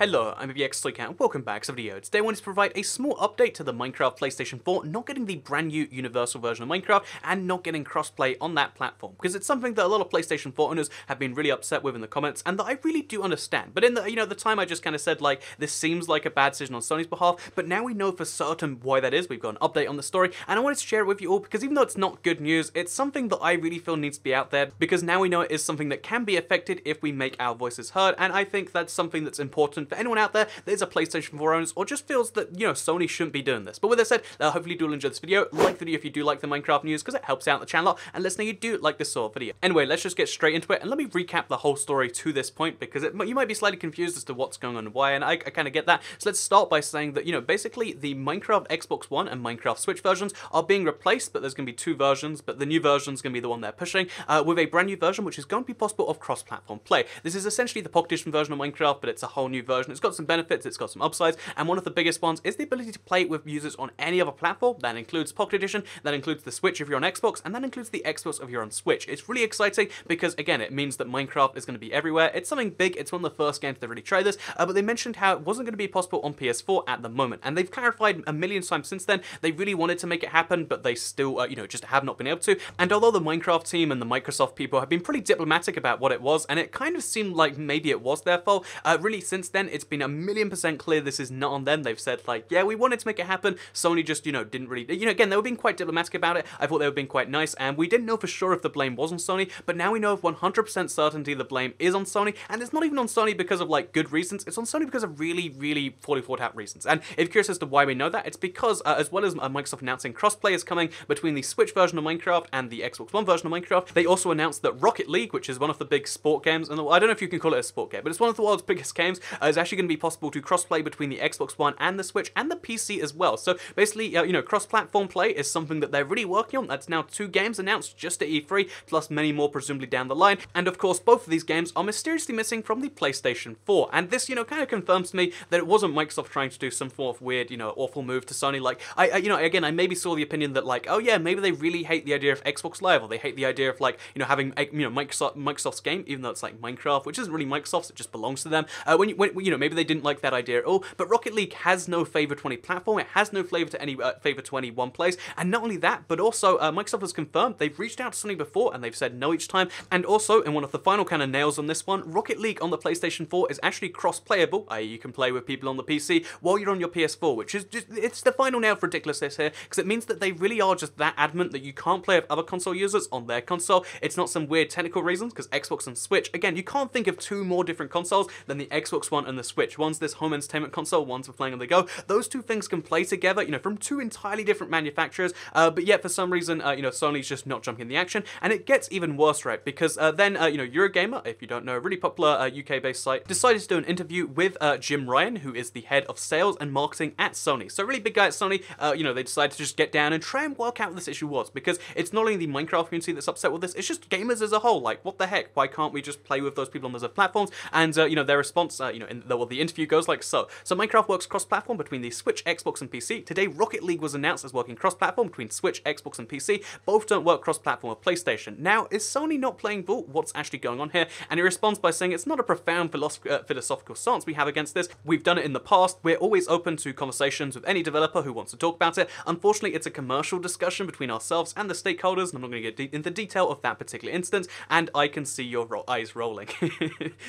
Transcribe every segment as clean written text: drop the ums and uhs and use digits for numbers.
Hello, I'm VXToyCat and welcome back to the video. Today I wanted to provide a small update to the Minecraft PlayStation 4 not getting the brand new universal version of Minecraft and not getting crossplay on that platform, because it's something that a lot of PlayStation 4 owners have been really upset with in the comments and that I really do understand. But in the time I just kind of said like this seems like a bad decision on Sony's behalf, but now we know for certain why that is. We've got an update on the story and I wanted to share it with you all because even though it's not good news, it's something that I really feel needs to be out there because now we know it is something that can be affected if we make our voices heard, and I think that's something that's important for anyone out there that is a PlayStation 4 owners or just feels that, Sony shouldn't be doing this. But with that said, hopefully you do enjoy this video. Like the video if you do like the Minecraft news because it helps out the channel, and let us know you do like this sort of video. Anyway, let's just get straight into it and let me recap the whole story to this point because you might be slightly confused as to what's going on and why, and I kind of get that. So let's start by saying that, basically the Minecraft Xbox One and Minecraft Switch versions are being replaced, but there's going to be two versions, but the new version is going to be the one they're pushing, with a brand new version which is going to be possible of cross-platform play. This is essentially the Pocket Edition version of Minecraft, but it's a whole new version. It's got some benefits, it's got some upsides, and one of the biggest ones is the ability to play with users on any other platform. That includes Pocket Edition, that includes the Switch if you're on Xbox, and that includes the Xbox if you're on Switch. It's really exciting because, again, it means that Minecraft is going to be everywhere. It's something big, it's one of the first games to really try this, but they mentioned how it wasn't going to be possible on PS4 at the moment, and they've clarified a million times since then. They really wanted to make it happen, but they still, just have not been able to, and although the Minecraft team and the Microsoft people have been pretty diplomatic about what it was, and it kind of seemed like maybe it was their fault, really since then it's been 1,000,000% clear this is not on them. They've said like, yeah, we wanted to make it happen. Sony just, didn't really, again, they were being quite diplomatic about it. I thought they were being quite nice, and we didn't know for sure if the blame was on Sony, but now we know with 100% certainty the blame is on Sony, and it's not even on Sony because of like good reasons. It's on Sony because of really, really poorly thought out reasons. And if you're curious as to why we know that, it's because as well as Microsoft announcing crossplay is coming between the Switch version of Minecraft and the Xbox One version of Minecraft, they also announced that Rocket League, which is one of the big sport games, and I don't know if you can call it a sport game, but it's one of the world's biggest games, is actually going to be possible to crossplay between the Xbox One and the Switch and the PC as well. So basically, cross-platform play is something that they're really working on. That's now 2 games announced just at E3, plus many more presumably down the line. And of course, both of these games are mysteriously missing from the PlayStation 4. And this, kind of confirms to me that it wasn't Microsoft trying to do some form of weird, awful move to Sony. Like, again, I maybe saw the opinion that like, oh yeah, maybe they really hate the idea of Xbox Live, or they hate the idea of like, having, Microsoft's game, even though it's like Minecraft, which isn't really Microsoft's, it just belongs to them. Maybe they didn't like that idea at all. But Rocket League has no favor to any platform. It has no favor to any one place. And not only that, but also Microsoft has confirmed they've reached out to Sony before and they've said no each time. And also, in one of the final kind of nails on this one, Rocket League on the PlayStation 4 is actually cross-playable, i.e. you can play with people on the PC while you're on your PS4, which is just, it's the final nail for ridiculousness here, because it means that they really are just that adamant that you can't play with other console users on their console. It's not some weird technical reasons, because Xbox and Switch, again, you can't think of 2 more different consoles than the Xbox One and the Switch. One's this home entertainment console, one's for playing on the go. Those 2 things can play together, from 2 entirely different manufacturers, but yet for some reason, Sony's just not jumping in the action, and it gets even worse, right? Because then, Eurogamer, if you don't know, a really popular UK-based site, decided to do an interview with Jim Ryan, who is the head of sales and marketing at Sony. So a really big guy at Sony, they decided to just get down and try and work out what this issue was, because it's not only the Minecraft community that's upset with this, it's just gamers as a whole. Like, what the heck? Why can't we just play with those people on those other platforms? And, their response, the interview goes like so. So Minecraft works cross-platform between the Switch, Xbox, and PC. Today, Rocket League was announced as working cross-platform between Switch, Xbox, and PC. Both don't work cross-platform with PlayStation. Now, is Sony not playing ball? What's actually going on here? And he responds by saying it's not a profound philosophical stance we have against this. We've done it in the past. We're always open to conversations with any developer who wants to talk about it. Unfortunately, it's a commercial discussion between ourselves and the stakeholders, and I'm not going to get into detail of that particular instance, and I can see your eyes rolling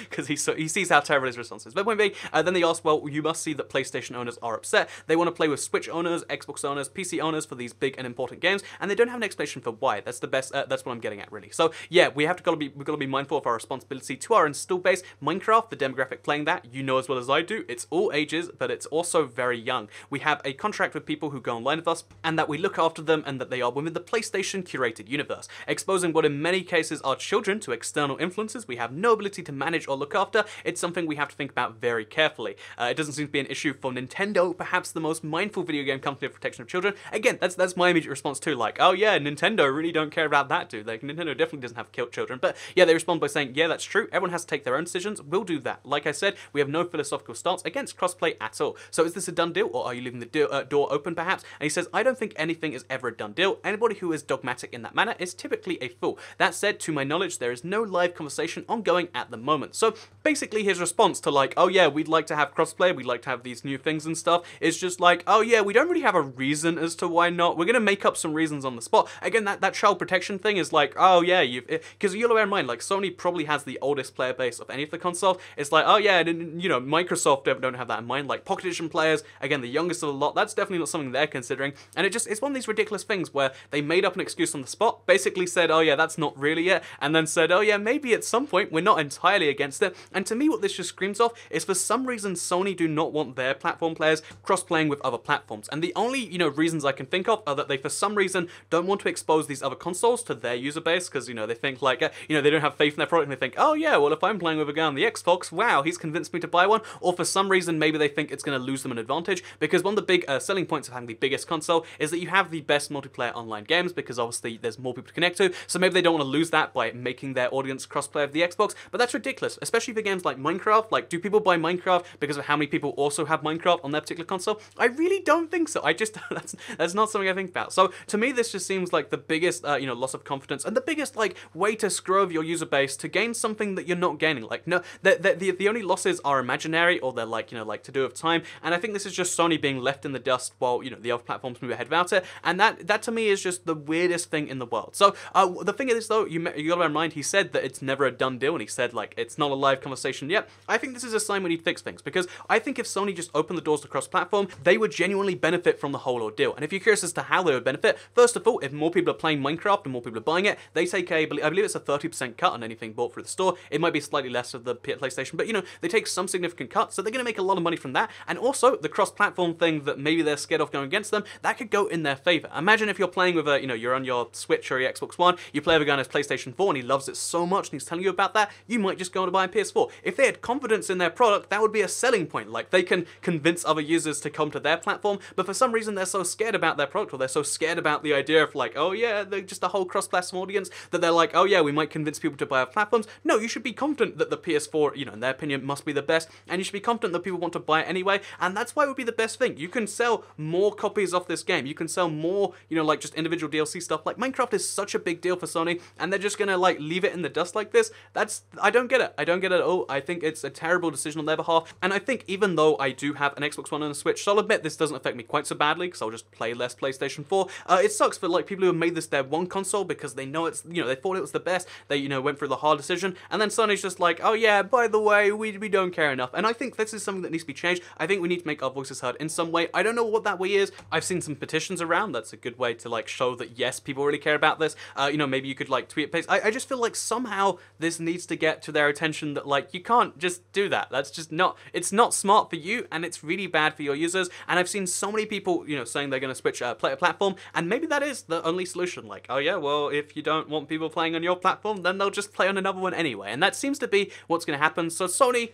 because he sees how terrible his response is. But then they ask, well, you must see that PlayStation owners are upset. They want to play with Switch owners, Xbox owners, PC owners for these big and important games, and they don't have an explanation for why. That's the best. That's what I'm getting at, really. So yeah, we've got to be mindful of our responsibility to our install base. Minecraft, the demographic playing that, as well as I do, it's all ages, but it's also very young. We have a contract with people who go online with us, and that we look after them, and that they are within the PlayStation curated universe. Exposing what in many cases are children to external influences we have no ability to manage or look after, it's something we have to think about very carefully. It doesn't seem to be an issue for Nintendo, perhaps the most mindful video game company of protection of children. Again, that's my immediate response too, like, oh yeah, Nintendo really don't care about that, do they? Nintendo definitely doesn't have killed children. But yeah, they respond by saying, yeah, that's true, everyone has to take their own decisions, we'll do that. Like I said, we have no philosophical stance against crossplay at all. So is this a done deal, or are you leaving the door open perhaps? And he says, I don't think anything is ever a done deal. Anybody who is dogmatic in that manner is typically a fool. That said, to my knowledge, there is no live conversation ongoing at the moment. So basically his response to like, oh yeah, we'd like to have crossplay, we'd like to have these new things and stuff. It's just like, oh yeah, we don't really have a reason as to why not. We're gonna make up some reasons on the spot. Again, that child protection thing is like, oh yeah, because you'll bear in mind, like, Sony probably has the oldest player base of any of the consoles. It's like, oh yeah, you know, Microsoft don't have that in mind. Like, Pocket Edition players, again, the youngest of the lot, that's definitely not something they're considering. And it's one of these ridiculous things where they made up an excuse on the spot, basically said, oh yeah, that's not really it, and then said, oh yeah, maybe at some point we're not entirely against it. And to me, what this just screams off is, for some reason, Sony do not want their platform players cross-playing with other platforms. And the only, you know, reasons I can think of are that they, for some reason, don't want to expose these other consoles to their user base, because, you know, they think like, you know, they don't have faith in their product, and they think, oh yeah, well, if I'm playing with a guy on the Xbox, wow, he's convinced me to buy one. Or for some reason, maybe they think it's going to lose them an advantage, because one of the big selling points of having the biggest console is that you have the best multiplayer online games, because obviously there's more people to connect to, so maybe they don't want to lose that by making their audience crossplay of the Xbox. But that's ridiculous, especially for games like Minecraft. Like, do people buy Minecraft because of how many people also have Minecraft on their particular console? I really don't think so. I just, that's not something I think about. So to me, this just seems like the biggest, you know, loss of confidence, and the biggest, like, way to screw over your user base to gain something that you're not gaining. Like, no, the only losses are imaginary, or they're like, you know, like to do with time. And I think this is just Sony being left in the dust while, you know, the other platforms move ahead about it. And that to me is just the weirdest thing in the world. So the thing is, though, you gotta bear in mind, he said that it's never a done deal, and he said, like, it's not a live conversation yet. I think this is a sign we need to fix things, because I think if Sony just opened the doors to cross-platform, they would genuinely benefit from the whole ordeal. And if you're curious as to how they would benefit, first of all, if more people are playing Minecraft and more people are buying it, they take I believe it's a 30% cut on anything bought through the store. It might be slightly less of the PlayStation, but, you know, they take some significant cut, so they're going to make a lot of money from that. And also, the cross-platform thing that maybe they're scared of going against them, that could go in their favor. Imagine if you're playing with you know, you're on your Switch or your Xbox One, you play with a guy on his PlayStation 4 and he loves it so much and he's telling you about that, you might just go on to buy a PS4. If they had confidence in their product, that would be a selling point. Like, they can convince other users to come to their platform, but for some reason they're so scared about their product, or they're so scared about the idea of, like, oh yeah, they're just a whole cross-platform audience, that they're like, oh yeah, we might convince people to buy our platforms. No, you should be confident that the PS4, you know, in their opinion, must be the best, and you should be confident that people want to buy it anyway, and that's why it would be the best thing. You can sell more copies of this game. You can sell more, you know, like, just individual DLC stuff. Like, Minecraft is such a big deal for Sony, and they're just gonna, like, leave it in the dust like this. I don't get it. I don't get it at all. I think it's a terrible decision on their behalf, and I think even though I do have an Xbox One and a Switch, so I'll admit this doesn't affect me quite so badly, because I'll just play less PlayStation 4. It sucks for, like, people who have made this their one console because they know it's, you know, they thought it was the best, they, you know, went through the hard decision, and then Sony's just like, oh yeah, by the way, we don't care enough. And I think this is something that needs to be changed. I think we need to make our voices heard in some way. I don't know what that way is. I've seen some petitions around. That's a good way to, like, show that yes, people really care about this. You know, maybe you could, like, tweet paste. I just feel like somehow this needs to get to their attention, that, like, you can't just do that. That's just not, it's not smart for you, and it's really bad for your users. And I've seen so many people, you know, saying they're going to switch platform, and maybe that is the only solution. Like, oh yeah, well, if you don't want people playing on your platform, then they'll just play on another one anyway. And that seems to be what's going to happen. So Sony,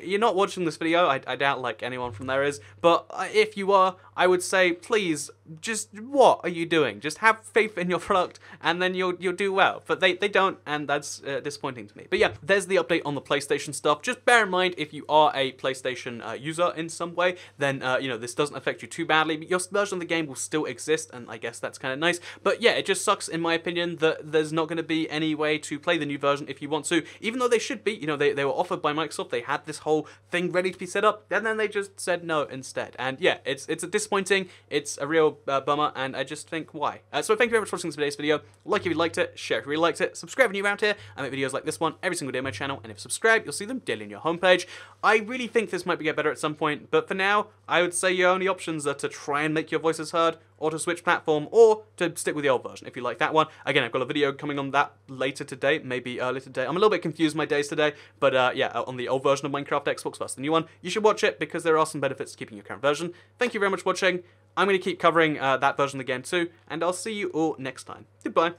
you're not watching this video. I doubt, like, anyone from there is, but if you are, I would say, please, just, what are you doing? Just have faith in your product, and then you'll do well. But they don't, and that's disappointing to me. But yeah, there's the update on the PlayStation stuff. Just bear in mind, if you are a PlayStation user in some way, then you know, this doesn't affect you too badly. But your version of the game will still exist, and I guess that's kind of nice. But yeah, it just sucks, in my opinion, that there's not going to be any way to play the new version if you want to, even though they should be. You know, they were offered by Microsoft. They had this whole thing ready to be set up, and then they just said no instead. And yeah, it's a disappointing. It's a real bummer, and I just think, why? So thank you very much for watching today's video. Like if you liked it, share if you really liked it, subscribe if you're new around here. I make videos like this one every single day on my channel, and if you subscribe, you'll see them daily on your homepage. I really think this might get better at some point, but for now, I would say your only options are to try and make your voices heard, or to switch platform, or to stick with the old version if you like that one. Again, I've got a video coming on that later today, maybe early today. I'm a little bit confused my days today, but yeah, on the old version of Minecraft Xbox versus the new one. You should watch it, because there are some benefits to keeping your current version. Thank you very much for watching. I'm going to keep covering that version of the game too, and I'll see you all next time. Goodbye.